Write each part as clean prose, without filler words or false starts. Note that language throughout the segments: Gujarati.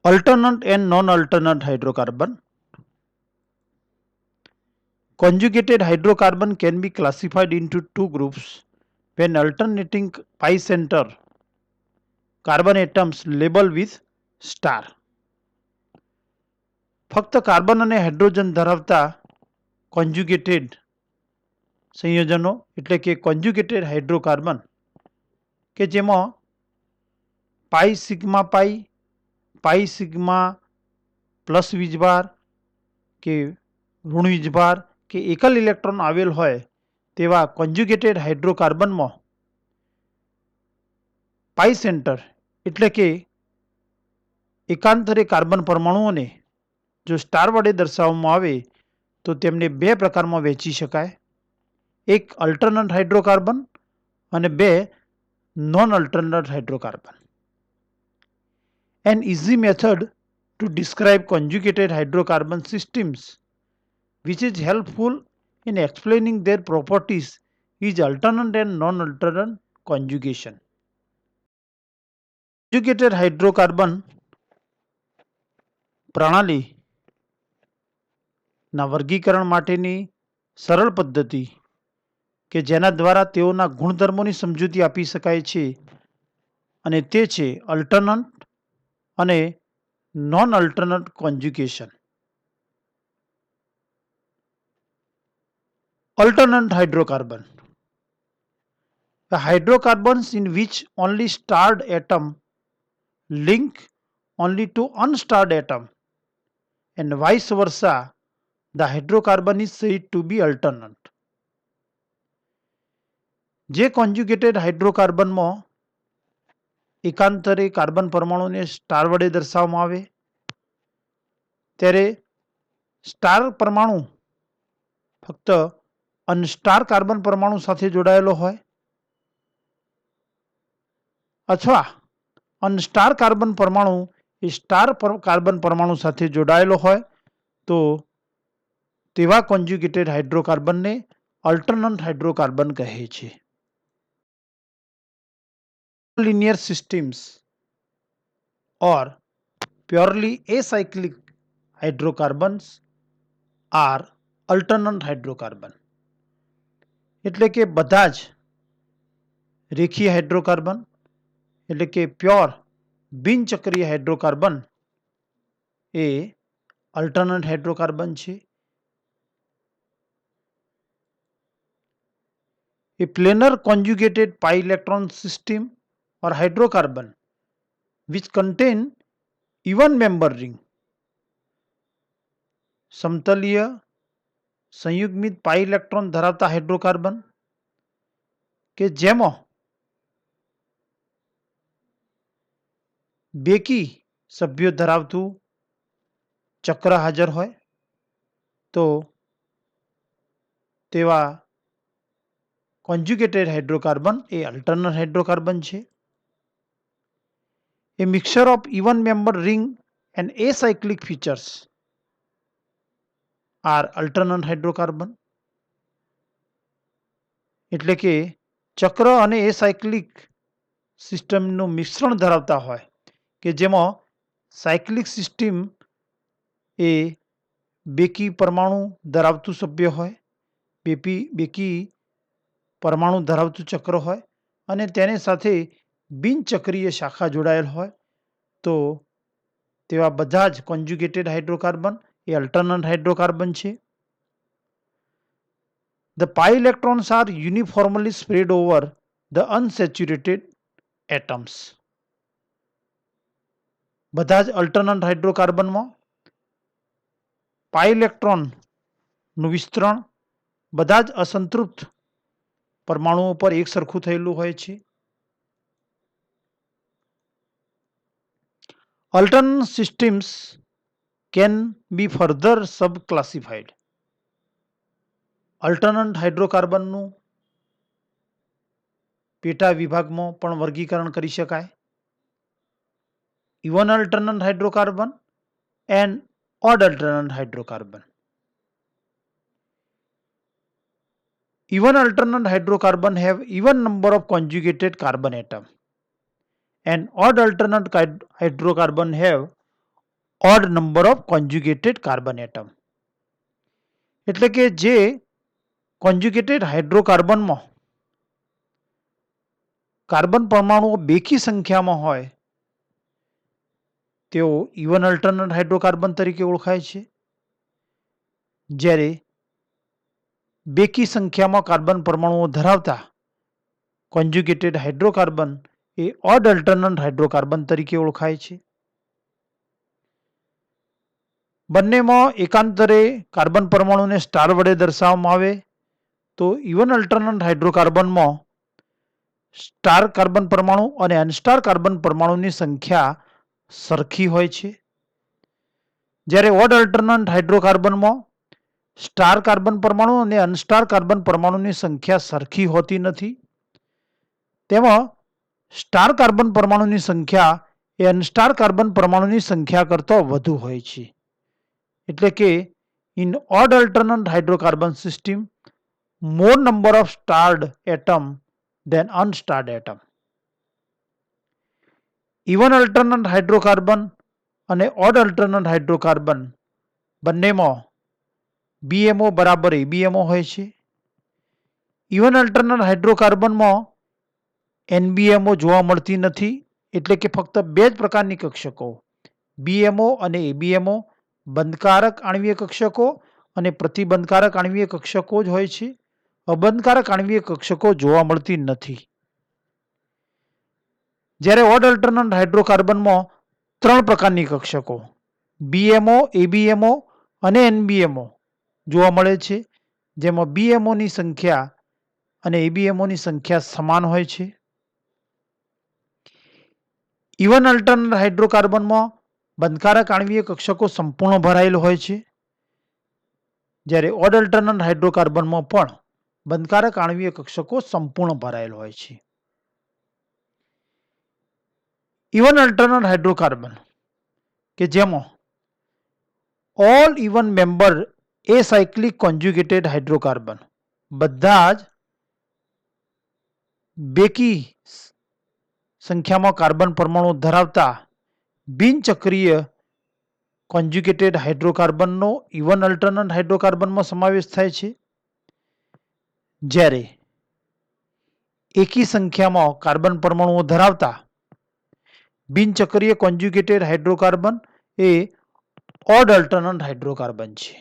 Alternate and non-alternate hydrocarbon. Conjugated hydrocarbon can be classified into two groups when alternating pi center carbon atoms labeled with star. ફક્ત કાર્બન અને હાઇડ્રોજન ધરાવતા કોન્જ્યુગેટેડ સંયોજનો એટલે કે કોન્જ્યુગેટેડ હાઇડ્રોકાર્બન કે જેમાં પાઈ સિગ્મા પ્લસ વીજભાર કે ઋણ વીજભાર કે એકલ ઇલેક્ટ્રોન આવેલ હોય તેવા કોન્જ્યુગેટેડ હાઇડ્રોકાર્બનમાં પાઈ સેન્ટર એટલે કે એકાંતરે કાર્બન પરમાણુઓને જો સ્ટાર વડે દર્શાવવામાં આવે તો તેમને બે પ્રકારમાં વહેંચી શકાય. એક અલ્ટરનેટ હાઇડ્રોકાર્બન અને બે non alternate hydrocarbon. An easy method to describe conjugated hydrocarbon systems which is helpful in explaining their properties is alternate and non-alternate conjugation. Conjugated hydrocarbon પ્રણાલી ના વર્ગીકરણ માટેની સરળ પદ્ધતિ કે જેના દ્વારા તેઓના ગુણધર્મોની સમજૂતી આપી શકાય છે અને તે છે અલ્ટરનેટ અને non alternate conjugation. Alternate hydrocarbon. The hydrocarbons in which only starred atom link only to unstarred atom and vice versa, the hydrocarbon is said to be alternate. જે કોન્જ્યુગેટેડ હાઇડ્રોકાર્બનમાં એકાંતરે કાર્બન પરમાણુને સ્ટાર વડે દર્શાવવામાં આવે ત્યારે સ્ટાર પરમાણુ ફક્ત અનસ્ટાર કાર્બન પરમાણુ સાથે જોડાયેલો હોય અથવા અનસ્ટાર કાર્બન પરમાણુ એ સ્ટાર કાર્બન પરમાણુ સાથે જોડાયેલો હોય તો તેવા કોન્જ્યુગેટેડ હાઇડ્રોકાર્બનને અલ્ટરનેટ હાઇડ્રોકાર્બન કહે છે. Linear systems or purely acyclic hydrocarbons are alternate hydrocarbon. એટલે કે બધા જ રેખીય હાઇડ્રોકાર્બન એટલે કે પ્યોર બિનચક્રીય હાઇડ્રોકાર્બન એ અલ્ટરનેટ હાઇડ્રોકાર્બન છે. A planar conjugated pi electron system or hydrocarbon which contain even member ring સમતલીય સંયુગ્મિત pi electron ધરાવતા હાઇડ્રોકાર્બન કે જેમાં બેકી સભ્યો ધરાવતું ચક્ર હાજર હોય તો તેવા કોન્જ્યુગેટેડ હાઇડ્રોકાર્બન એ અલ્ટરનેટ હાઇડ્રોકાર્બન છે. A mixture of even member ring and acyclic features are alternate hydrocarbon. એટલે કે ચક્ર અને એસાયક્લિક સિસ્ટમનું મિશ્રણ ધરાવતા હોય કે જેમાં સાયક્લિક સિસ્ટમ એ બેકી પરમાણુ ધરાવતું સભ્ય હોય, બેકી પરમાણુ ધરાવતું ચક્ર હોય અને તેને સાથે બિનચક્રીય શાખા જોડાયેલ હોય તો તેવા બધા જ કોન્જ્યુગેટેડ હાઇડ્રોકાર્બન એ અલ્ટરનેટ હાઇડ્રોકાર્બન છે. The pi electrons are uniformly spread over the unsaturated atoms. બધા જ અલ્ટરનેટ હાઇડ્રોકાર્બનમાં પાઈ ઇલેક્ટ્રોનનું વિસ્તરણ બધા જ અસંતૃપ્ત પરમાણુઓ પર એક સરખું થયેલું હોય છે. Alternate systems can be further subclassified. Alternate હાઇડ્રોકાર્બનનું પેટા વિભાગમાં પણ વર્ગીકરણ કરી શકાય. Even alternate hydrocarbon and odd alternate hydrocarbon. Even alternate hydrocarbon have even number of conjugated carbon atom and odd alternate hydrocarbon have odd number of conjugated carbon atom. એટલે કે જે કોન્જ્યુગેટેડ હાઇડ્રોકાર્બનમાં કાર્બન પરમાણુઓ બેકી સંખ્યામાં હોય તેઓ ઇવન અલ્ટરનેટ હાઇડ્રોકાર્બન તરીકે ઓળખાય છે. જ્યારે બેકી સંખ્યામાં કાર્બન પરમાણુઓ ધરાવતા કોન્જ્યુગેટેડ હાઇડ્રોકાર્બન એ ઓડ અલ્ટરનેટ હાઇડ્રોકાર્બન તરીકે ઓળખાય છે. બંનેમાં એકાંતરે કાર્બન પરમાણુને સ્ટાર વડે દર્શાવવામાં આવે તો ઇવન અલ્ટરનેટ હાઇડ્રોકાર્બનમાં સ્ટાર કાર્બન પરમાણુ અને અનસ્ટાર કાર્બન પરમાણુની સંખ્યા સરખી હોય છે. જ્યારે ઓડ અલ્ટરનેટ હાઇડ્રોકાર્બનમાં સ્ટાર કાર્બન પરમાણુ અને અનસ્ટાર કાર્બન પરમાણુની સંખ્યા સરખી હોતી નથી. તેમાં સ્ટાર કાર્બન પરમાણુની સંખ્યા એ અનસ્ટાર કાર્બન પરમાણુની સંખ્યા કરતાં વધુ હોય છે. એટલે કે in odd alternate hydrocarbon system more number of starred atom than unstarred atom. Even alternate hydrocarbon અને ઓડ અલ્ટરનેટ હાઇડ્રોકાર્બન બંનેમાં BMO બરાબર ABMO હોય છે. ઇવન અલ્ટરનેટ હાઇડ્રોકાર્બનમાં NBMO જોવા મળતી નથી. એટલે કે ફક્ત બે જ પ્રકારની કક્ષકો BMO અને ABMO બંધકારક આણ્વીય કક્ષકો અને પ્રતિબંધકારક આણ્વીય કક્ષકો જ હોય છે. અબંધકારક આણ્વીય કક્ષકો જોવા મળતી નથી. જ્યારે ઓડ અલ્ટરનેટ હાઇડ્રોકાર્બનમાં ત્રણ પ્રકારની કક્ષકો BMO, ABMO અને NBMO જોવા મળે છે. જેમાં BMOની સંખ્યા અને ABMOની સંખ્યા સમાન હોય છે. ઇવન અલ્ટરનેટ હાઇડ્રોકાર્બનમાં બંધકારક આણ્વીય કક્ષકો સંપૂર્ણ ભરાયેલ હોય છે. જ્યારે ઓડ અલ્ટરનેટ હાઇડ્રોકાર્બનમાં પણ બંધકારક આણ્વીય કક્ષકો સંપૂર્ણ ભરાયેલ હોય છે. ઇવન અલ્ટરનેટ હાઇડ્રોકાર્બન કે જેમાં all even member acyclic conjugated hydrocarbon બધા જ બેકી સંખ્યામાં કાર્બન પરમાણુ ધરાવતા બિનચક્રીય કોન્જ્યુગેટેડ હાઇડ્રોકાર્બનનો ઇવન અલ્ટરનેટ હાઇડ્રોકાર્બનમાં સમાવેશ થાય છે. જ્યારે એકી સંખ્યામાં કાર્બન પરમાણુઓ ધરાવતા બિનચક્રીય કોન્જ્યુગેટેડ હાઇડ્રોકાર્બન એ ઓડ અલ્ટરનેટ હાઇડ્રોકાર્બન છે.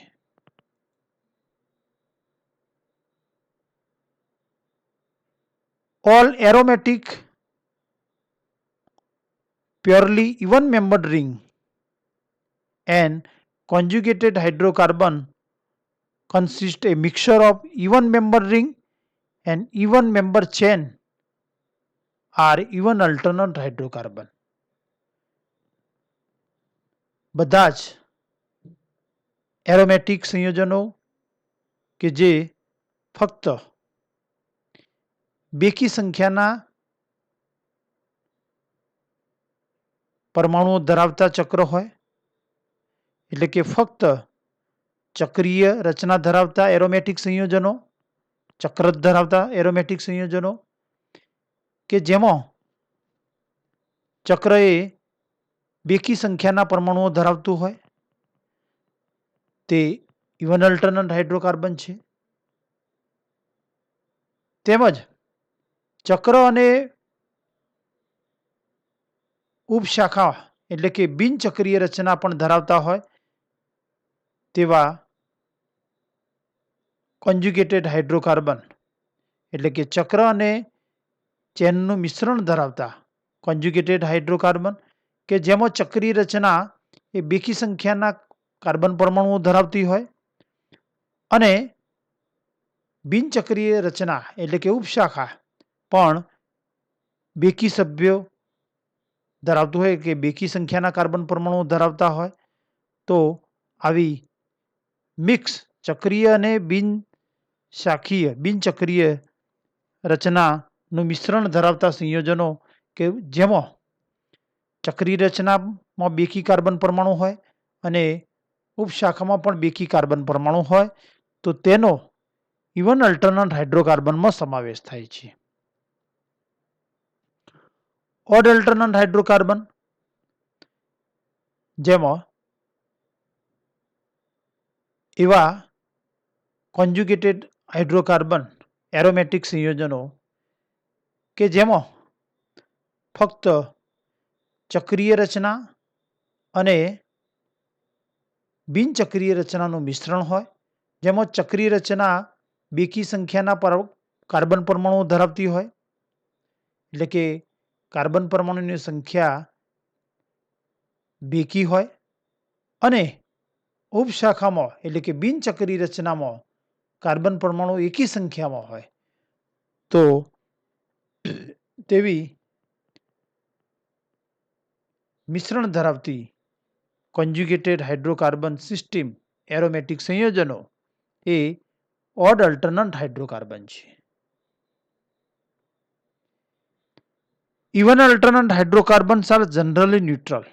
All aromatic purely even membered ring and conjugated hydrocarbon consist a mixture of even member ring and even member chain are even alternate hydrocarbon. બધા જ એરોમેટિક સંયોજનો કે જે ફક્ત બેકી સંખ્યાના પરમાણુઓ ધરાવતા ચક્ર હોય એટલે કે ફક્ત ચક્રીય રચના ધરાવતા એરોમેટિક સંયોજનો, ચક્ર ધરાવતા એરોમેટિક સંયોજનો કે જેમાં ચક્ર એ બેકી સંખ્યાના પરમાણુઓ ધરાવતું હોય તે ઇવન અલ્ટરનેટ હાઇડ્રોકાર્બન છે. તેમજ ચક્ર અને ઉપશાખા એટલે કે બિનચક્રીય રચના પણ ધરાવતા હોય તેવા કોન્જ્યુગેટેડ હાઇડ્રોકાર્બન એટલે કે ચક્ર અને ચેનનું મિશ્રણ ધરાવતા કોન્જ્યુગેટેડ હાઇડ્રોકાર્બન કે જેમાં ચક્રીય રચના એ બેકી સંખ્યાના કાર્બન પરમાણુઓ ધરાવતી હોય અને બિનચક્રીય રચના એટલે કે ઉપશાખા પણ બેકી સભ્યો ધરાવતું હોય કે બેકી સંખ્યાના કાર્બન પરમાણુઓ ધરાવતા હોય તો આવી મિક્સ ચક્રીય અને બિનચક્રીય રચનાનું મિશ્રણ ધરાવતા સંયોજનો કે જેમાં ચક્રીય રચનામાં બેકી કાર્બન પરમાણુ હોય અને ઉપશાખામાં પણ બેકી કાર્બન પરમાણુ હોય તો તેનો ઇવન અલ્ટરનેટ હાઇડ્રોકાર્બનમાં સમાવેશ થાય છે. ઓડ અલ્ટરનેટ હાઇડ્રોકાર્બન જેમાં એવા કોન્જ્યુગેટેડ હાઇડ્રોકાર્બન એરોમેટિક સંયોજનો કે જેમાં ફક્ત ચક્રીય રચના અને બિનચક્રીય રચનાનું મિશ્રણ હોય, જેમાં ચક્રીય રચના બેકી સંખ્યાના કાર્બન પરમાણુઓ ધરાવતી હોય, એટલે કે કાર્બન પરમાણુની સંખ્યા બેકી હોય, અને ઉપશાખામાં એટલે કે બિનચક્રીય રચનામાં કાર્બન પરમાણુ એકી સંખ્યામાં હોય, તો તેવી મિશ્રણ ધરાવતી કોન્જ્યુગેટેડ હાઇડ્રોકાર્બન સિસ્ટમ એરોમેટિક સંયોજનો એ ઓડ અલ્ટરનન્ટ હાઇડ્રોકાર્બન છે. Even alternate hydrocarbons are generally neutral.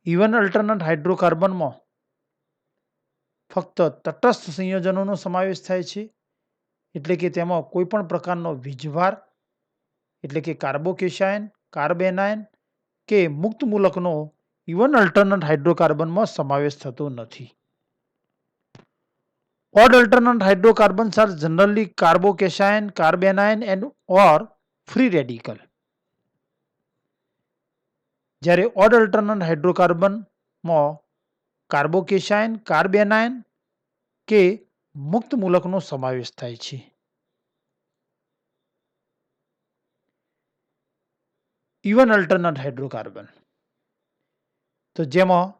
Even alternate હાઇડ્રોકાર્બનમાં ફક્ત તટસ્થ સંયોજનોનો સમાવેશ થાય છે, એટલે કે તેમાં કોઈ પણ પ્રકારનો વીજભાર એટલે કે કાર્બોકેશાયન, કાર્બેનાયન કે મુક્ત મૂલકનો ઇવન અલ્ટરનન્ટ હાઇડ્રોકાર્બનમાં સમાવેશ થતો નથી. Odd alternant hydrocarbons are generally carbocation, carbanion and or free radical. જ્યારે ઓડ અલ્ટરનન્ટ હાઇડ્રોકાર્બનમાં કાર્બોકેશાયન, કાર્બેનાયન કે મુક્ત મૂલકનો સમાવેશ થાય છે. ઇવન અલ્ટરનન્ટ હાઇડ્રોકાર્બન તો જેમાં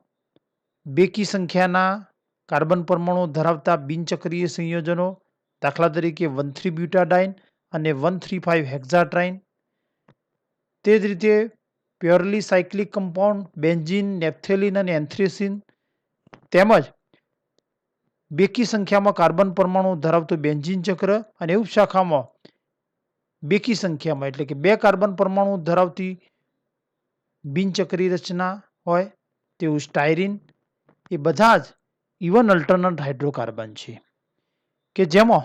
બેકી સંખ્યાના કાર્બન પરમાણુ ધરાવતા બિનચક્રીય સંયોજનો, દાખલા તરીકે 1,3-બ્યુટાડાઇન અને 1,3,5 હેક્ઝાટ્રાઇન, તે જ રીતે purely cyclic compound benzene, naphthalene અને એન્થ્રેસિન, તેમજ બેકી સંખ્યામાં કાર્બન પરમાણુ ધરાવતું બેન્ઝીન ચક્ર અને ઉપશાખામાં બેકી સંખ્યામાં એટલે કે 2 કાર્બન પરમાણુ ધરાવતી બિનચક્રીય રચના હોય તેવું સ્ટાયરીન, એ બધા જ ઇવન અલ્ટરનન્ટ હાઇડ્રોકાર્બન છે કે જેમાં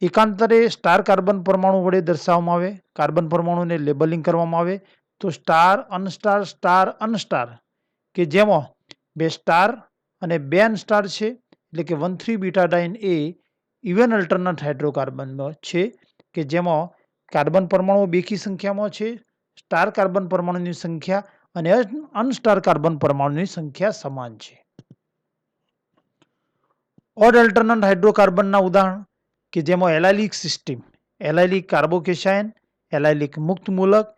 એકાંતરે સ્ટાર કાર્બન પરમાણુ વડે દર્શાવવામાં આવે, કાર્બન પરમાણુને લેબલિંગ કરવામાં આવે તો સ્ટાર, અનસ્ટાર, સ્ટાર, અનસ્ટાર, કે જેમાં 2 સ્ટાર અને 2 અનસ્ટાર છે, એટલે કે 1,3-બ્યુટાડાઇન એ ઇવન અલ્ટરનન્ટ હાઇડ્રોકાર્બન છે કે જેમાં કાર્બન પરમાણુ બેકી સંખ્યામાં છે, સ્ટાર કાર્બન પરમાણુની સંખ્યા અને અનસ્ટાર કાર્બન પરમાણુની સંખ્યા સમાન છે. ઓડ અલ્ટરનન્ટ હાઇડ્રોકાર્બનના ઉદાહરણ કે જેમાં allylic system, allylic carbocation, allylic મુક્ત મૂલક,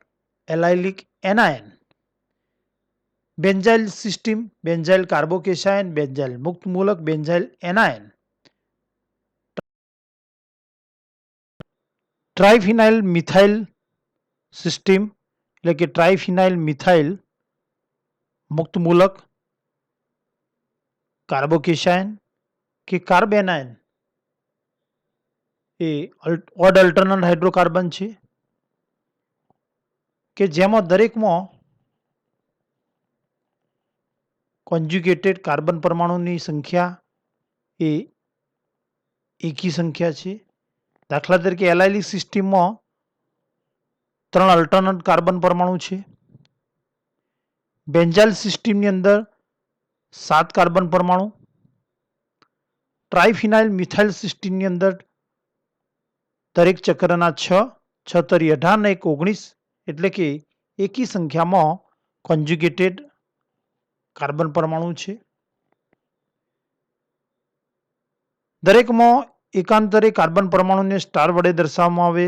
allylic anion, benzyl system, benzyl carbocation, benzyl મુક્ત મૂલક, benzyl anion, triphenyl methyl system એટલે કે ટ્રાઇફિનાઇલ મિથાઇલ મુક્ત મૂલક, કાર્બોકેશાયન કે કાર્બેનાયન એ ઓડ અલ્ટરનન્ટ હાઇડ્રોકાર્બન છે કે જેમાં દરેકમાં કોન્જ્યુગેટેડ કાર્બન પરમાણુની સંખ્યા એ એકી સંખ્યા છે. દાખલા તરીકે એલાઇલિક સિસ્ટમમાં 3 અલ્ટરનન્ટ કાર્બન પરમાણુ છે. બેન્ઝાઇલ સિસ્ટમની અંદર 7 કાર્બન પરમાણુ, ટ્રાઇફિનાઇલ મિથાઇલ સિસ્ટમની અંદર દરેક ચક્રના 6, 6 તરી 18 ને 1 19, એટલે કે એકી સંખ્યામાં કોન્જ્યુગેટેડ કાર્બન પરમાણુ છે. દરેકમાં એકાંતરે કાર્બન પરમાણુને સ્ટાર વડે દર્શાવવામાં આવે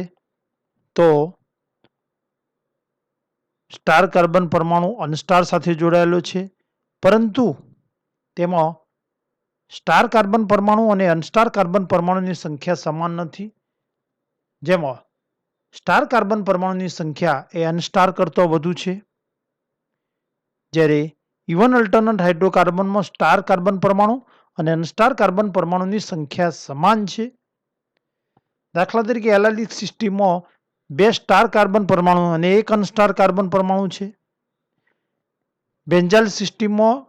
તો સ્ટાર કાર્બન પરમાણુ અનસ્ટાર સાથે જોડાયેલો છે, પરંતુ તેમાં સ્ટાર કાર્બન પરમાણુ અને અનસ્ટાર કાર્બન પરમાણુની સંખ્યા સમાન નથી, જેમાં સ્ટાર કાર્બન પરમાણુની સંખ્યા એ અનસ્ટાર કરતો વધુ છે, જ્યારે ઇવન અલ્ટરનન્ટ હાઇડ્રોકાર્બનમાં સ્ટાર કાર્બન પરમાણુ અને અનસ્ટાર કાર્બન પરમાણુની સંખ્યા સમાન છે. દાખલા તરીકે એલાઇલિક સિસ્ટમમાં 2 સ્ટાર કાર્બન પરમાણુ અને 1 અનસ્ટાર કાર્બન પરમાણુ છે. બેન્ઝાઇલ સિસ્ટમમાં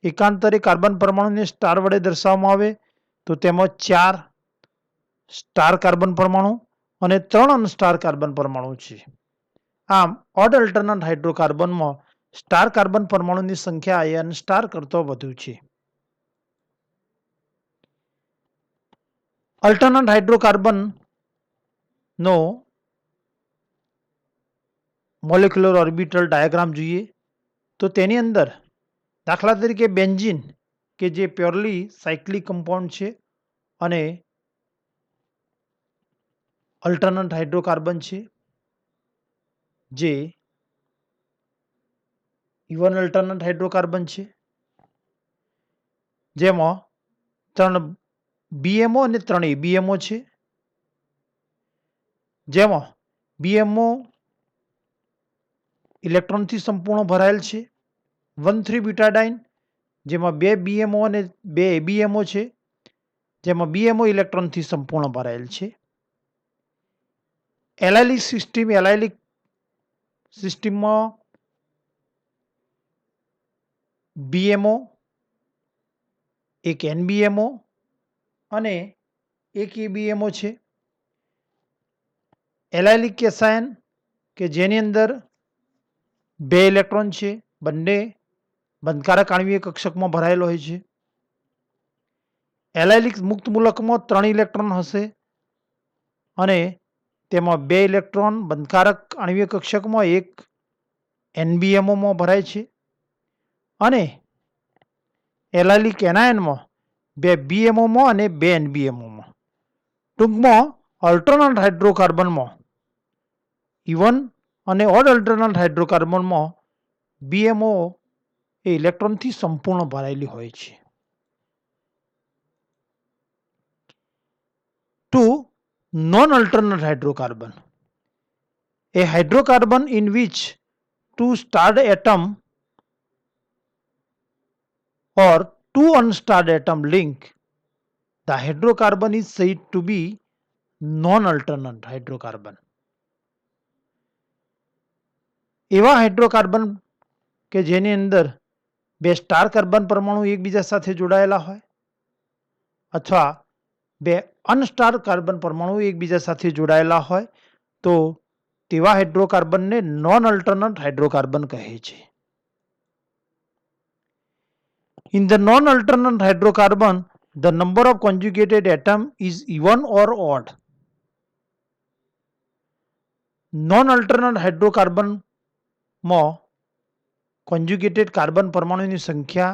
એકાંતરે કાર્બન પરમાણુને સ્ટાર વડે દર્શાવવામાં આવે તો તેમાં 4 સ્ટાર કાર્બન પરમાણુ અને 3 અનસ્ટાર કાર્બન પરમાણુ છે. આમ ઓડ અલ્ટરનન્ટ હાઇડ્રોકાર્બનમાં સ્ટાર કાર્બન પરમાણુની સંખ્યા એ અનસ્ટાર કરતો વધુ છે. અલ્ટરનેટ હાઇડ્રોકાર્બન નો મોલેક્યુલર ઓર્બિટલ ડાયાગ્રામ જોઈએ તો તેની અંદર દાખલા તરીકે બેન્ઝીન કે જે પ્યોરલી સાયક્લિક કમ્પાઉન્ડ છે અને અલ્ટરનેટ હાઇડ્રોકાર્બન છે જે ઇવન અલ્ટરનેટ હાઇડ્રોકાર્બન છે જેમાં 3 BMO અને 3 ABMO છે જેમાં BMO ઇલેક્ટ્રોનથી સંપૂર્ણ ભરાયેલ છે 1,3 બ્યુટાડાઇન જેમાં 2 BMO અને 2 ABMO છે જેમાં BMO ઇલેક્ટ્રોનથી સંપૂર્ણ ભરાયેલ છે. એલાઇલિક સિસ્ટમમાં BMO, એક NBMO અને એક ABMO છે. એલાઇલિક કેસાયન કે જેની અંદર 2 ઇલેક્ટ્રોન છે, બંને બંધકારક આણ્વીય કક્ષકમાં ભરાયેલો હોય છે. એલાઇલિક મુક્ત મૂલકમાં 3 ઇલેક્ટ્રોન હશે અને તેમાં 2 ઇલેક્ટ્રોન બંધકારક આણ્વીય કક્ષકમાં એક NBMO માં ભરાય છે અને એલાઇલિક એનાયનમાં 2 BMO માં અને 2 NBMO માં. ટૂંકમાં અલ્ટરનેટ હાઇડ્રોકાર્બનમાં ઇવન અને ઓડ અલ્ટરનેટ હાઇડ્રોકાર્બનમાં BMO એ ઇલેક્ટ્રોનથી સંપૂર્ણ ભરાયેલી હોય છે. To non-alternate hydrocarbon, a hydrocarbon in which two starred atom or two unstarred atom link, the hydrocarbon is said to be non-alternate hydrocarbon. એવા હાઇડ્રોકાર્બન કે જેની અંદર 2 સ્ટાર કાર્બન પરમાણુ એકબીજા સાથે જોડાયેલા હોય અથવા 2 અનસ્ટાર કાર્બન પરમાણુ એકબીજા સાથે જોડાયેલા હોય તો તેવા હાઇડ્રોકાર્બનને નોન અલ્ટરનેટ હાઇડ્રોકાર્બન કહે છે. In the non-alternate hydrocarbon, the number of conjugated atom is even or odd. Non-alternate hydrocarbon માં કોન્જ્યુગેટેડ કાર્બન પરમાણુની સંખ્યા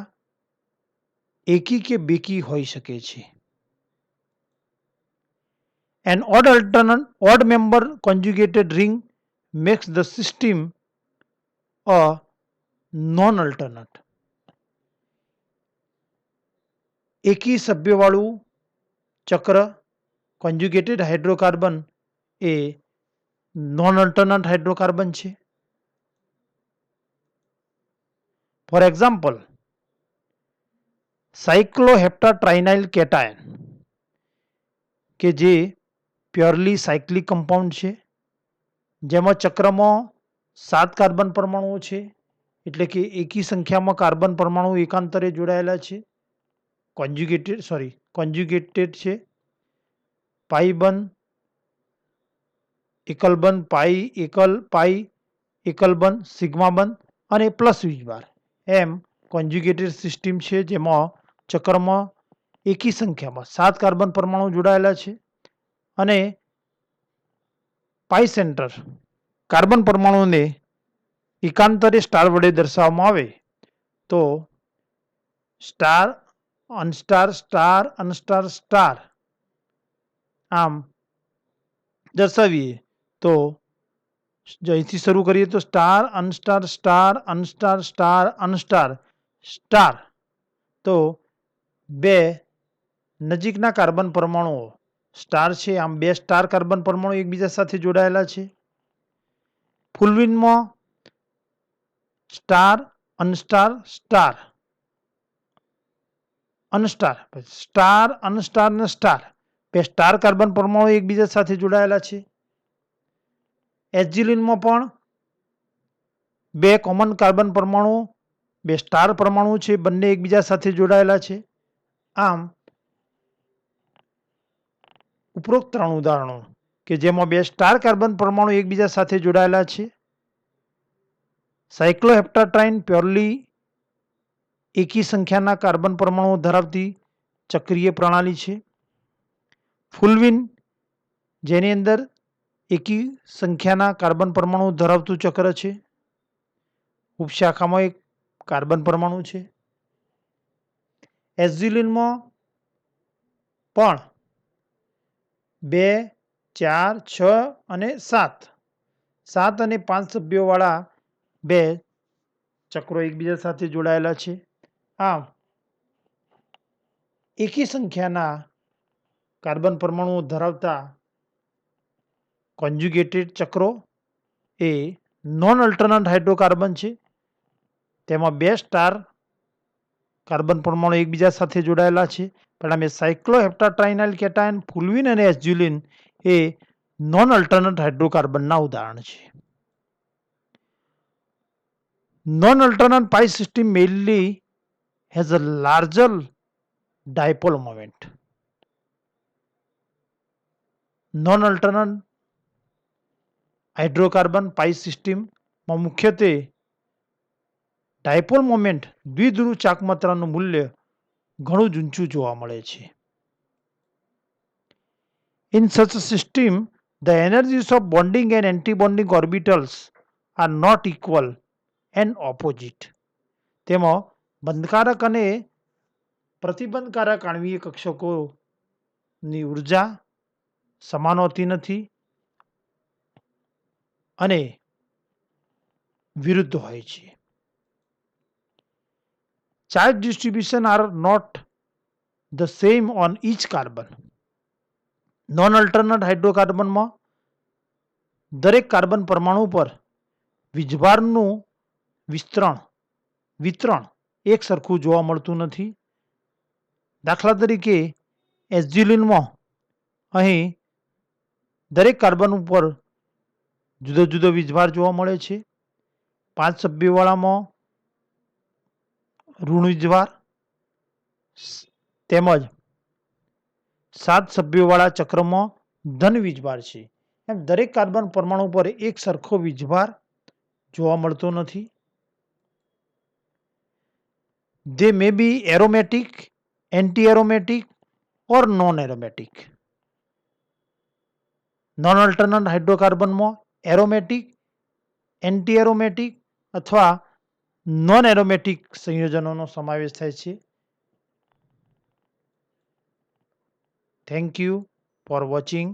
એકી કે બેકી હોઈ શકે છે. An odd member conjugated ring makes the system a non-alternate. એકી સભ્યવાળું ચક્ર કોન્જ્યુગેટેડ હાઇડ્રોકાર્બન એ નોન અલ્ટરનેટ હાઇડ્રોકાર્બન છે. For example, cycloheptatrinyl cation કે જે પ્યોરલી સાયક્લિક કમ્પાઉન્ડ છે જેમાં ચક્રમાં 7 કાર્બન પરમાણુઓ છે એટલે કે એકી સંખ્યામાં કાર્બન પરમાણુ એકાંતરે જોડાયેલા છે. કોન્જ્યુગેટેડ છે. પાઈ બંધ, એકલ બંધ, પાઈ એકલ બંધ, સિગ્મા બંધ અને પ્લસ વીજભાર એમ કોન્જ્યુગેટેડ સિસ્ટમ છે જેમાં ચક્રમાં એકી સંખ્યામાં 7 કાર્બન પરમાણુ જોડાયેલા છે અને પાઈ સેન્ટર કાર્બન પરમાણુને એકાંતરે સ્ટાર વડે દર્શાવવામાં આવે તો સ્ટાર અનસ્ટાર સ્ટાર અનસ્ટાર સ્ટાર આમ દર્શાવીએ તો અહીંથી શરૂ કરીએ તો સ્ટાર અનસ્ટાર સ્ટાર અનસ્ટાર સ્ટાર અનસ્ટાર સ્ટાર તો 2 નજીકના કાર્બન પરમાણુઓ સ્ટાર છે આમ 2 સ્ટાર કાર્બન પરમાણુ એકબીજા સાથે જોડાયેલા છે. ફુલવિનમાં સ્ટાર અનસ્ટાર સ્ટાર અનસ્ટાર સ્ટાર અનસ્ટાર ને સ્ટાર 2 સ્ટાર કાર્બન પરમાણુ એકબીજા સાથે જોડાયેલા છે. એસ્જિલિનમાં પણ 2 કોમન કાર્બન પરમાણુ 2 સ્ટાર પરમાણુ છે બંને એકબીજા સાથે જોડાયેલા છે. આમ ઉપરોક્ત 3 ઉદાહરણો કે જેમાં 2 સ્ટાર કાર્બન પરમાણુ એકબીજા સાથે જોડાયેલા છે. સાયક્લોહેપ્ટાટ્રાઇન પ્યોરલી એકી સંખ્યાના કાર્બન પરમાણુ ધરાવતી ચક્રીય પ્રણાલી છે. ફુલવિન જેની અંદર એકી સંખ્યાના કાર્બન પરમાણુ ધરાવતું ચક્ર છે. ઉપશાખામાં એક કાર્બન પરમાણુ છે. એઝ્યુલિનમાં પણ 2, 4, 6 અને 7 અને 5 સભ્યોવાળા 2 ચક્રો એકબીજા સાથે જોડાયેલા છે. આમ એકી સંખ્યાના કાર્બન પરમાણુઓ ધરાવતા કોન્જ્યુગેટેડ ચક્રો એ નોન અલ્ટરનન્ટ હાઇડ્રોકાર્બન છે. તેમાં 2 સ્ટાર કાર્બન પરમાણુ એકબીજા સાથે જોડાયેલા છે. પરિણામે સાયક્લોહેપ્ટાટ્રાઇનાઇલ કેટાયન, ફુલવિન અને એઝ્યુલિન એ નોન અલ્ટરનન્ટ હાઇડ્રોકાર્બનના ઉદાહરણ છે. Non-alternate pi system mainly has a larger dipole moment. Non-alternate hydrocarbon pi સિસ્ટમમાં મુખ્યત્વે ડાયપોલ મોમેન્ટ દ્વિધ્રુવ ચાકમાત્રાનું મૂલ્ય ઘણું જ ઊંચું જોવા મળે છે. In such a system, the energies of bonding and anti-bonding orbitals are not equal and opposite. તેમાં બંધકારક અને પ્રતિબંધકારક આણ્વીય કક્ષકોની ઉર્જા સમાન હોતી નથી અને વિરુદ્ધ હોય છે. Charge distribution are not the same on each carbon. Non-alternate હાઇડ્રોકાર્બનમાં દરેક કાર્બન પરમાણુ પર વીજભારનું વિતરણ એક સરખું જોવા મળતું નથી. દાખલા તરીકે એઝ્યુલિનમાં અહીં દરેક કાર્બન ઉપર જુદો જુદો વીજભાર જોવા મળે છે. 5 સભ્યોવાળામાં ઋણ વીજભાર તેમજ 7 સભ્યોવાળા ચક્રમાં ધન વીજભાર છે. એમ દરેક કાર્બન પરમાણુ પર એક સરખો વીજભાર જોવા મળતો નથી. They may be aromatic, anti-aromatic or non-aromatic. Non-alternate હાઇડ્રોકાર્બનમાં એરોમેટિક, એન્ટી-એરોમેટિક અથવા નોન એરોમેટિક સંયોજનોનો સમાવેશ થાય છે. Thank you for watching.